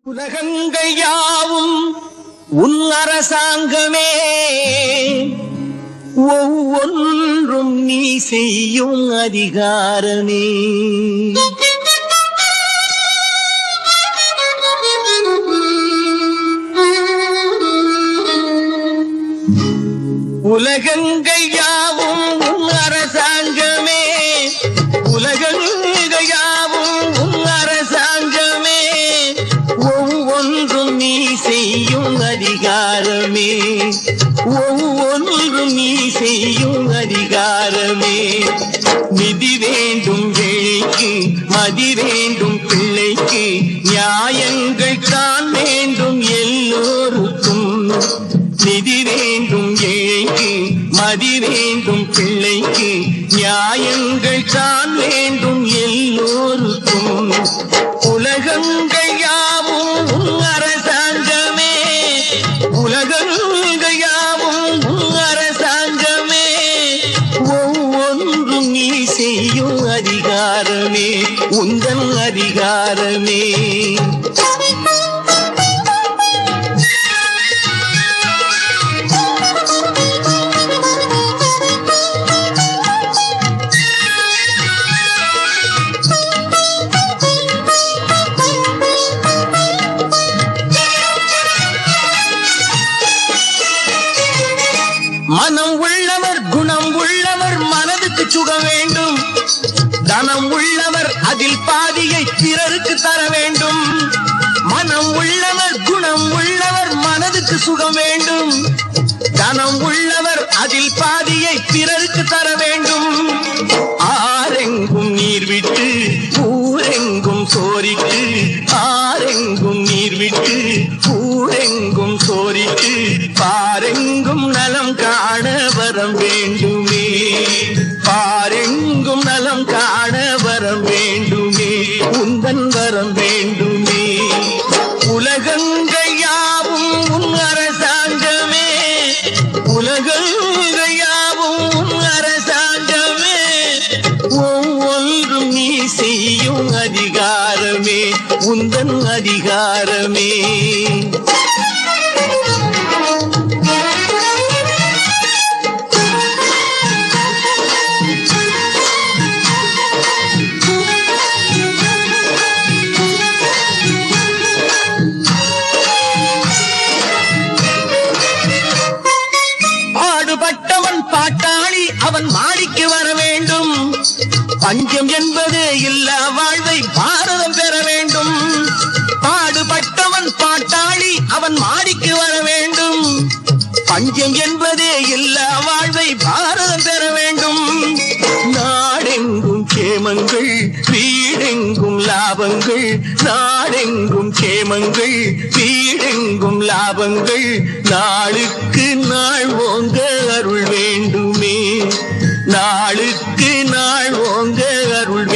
உலகங்கள் யாவும் உன் அரசாங்கமே, ஒவ்வொன்றும் நீ செய்யும் அதிகாரமே. உலகங்கள் யாவும் உன் அரசாங்கமே, உலகங்கள் யாவும் உன் அரசாங்கமே, ஒவ்வொன்றும் நீ செய்யும் அதிகாரமே, ஒவ்வொன்றும் நீ செய்யும் அதிகாரமே. நிதி வேண்டும் ஏழைக்கு, மதி வேண்டும் பிள்ளைக்கு, நியாயங்கள் தான் வேண்டும் எல்லோருக்கும். நிதி வேண்டும் ஏழைக்கு, மதி வேண்டும் பிள்ளைக்கு, நியாயங்கள் தான் வேண்டும் எல்லோருக்கும். உலகங்கள் யாவும் உன் அரசாங்கமே, உலகங்கள் யாவும் உன் அரசாங்கமே, ஒவ்வொன்றும் நீ செய்யும் அதிகாரமே, உந்தன் அதிகாரமே. மனம் உள்ளவர் குணம் உள்ளவர் மனதுக்கு சுகம் வேண்டும். தனம் உள்ளவர் அதில் பாதியை பிறருக்கு தர வேண்டும். மனம் உள்ளவர் குணம் உள்ளவர் மனதுக்கு சுகம் வேண்டும். தனம் உள்ளவர் அதில் பாதியை பிறருக்கு தர வேண்டும். ஆரெங்கும் நீர் விட்டு ஊரெங்கும் சோரிட்டு, ஆரெங்கும் நீர் விட்டு ஊரெங்கும் சோரிட்டு, பாரெங்கும் நலம் காண வரம் வேண்டுமே, பாரெங்கும் நலம் காண வரம் வேண்டுமே, உந்தன் வரம் வேண்டுமே. உலகங்கள் யாவும் உன் அரசாங்கமே, உலகங்கள் யாவும் உன் அரசாங்கமே, ஒவ்வொன்றும் நீ செய்யும் அதிகாரமே, உந்தன் அதிகாரமே. பாடுபட்டவன் பாட்டாளி அவன் மாடிக்கு வர வேண்டும். பஞ்சம் என்பது இல்லா வாழ்வை பாரதம் பெற வேண்டும். பாடுபட்டவன் பாட்டாளி அவன் மாடிக்கு வர வேண்டும். பஞ்சம் என்பதே இல்லா வாழ்வை பாரதம் பெற வேண்டும். நாடெங்கும் கேமங்கள் வீடெங்கும் லாபங்கள், நாடெங்கும் கேமங்கள் வீடெங்கும் லாபங்கள், நாளுக்கு நாள் ஓங்க அருள் வேண்டுமே, நாளுக்கு நாள் ஓங்க அருள்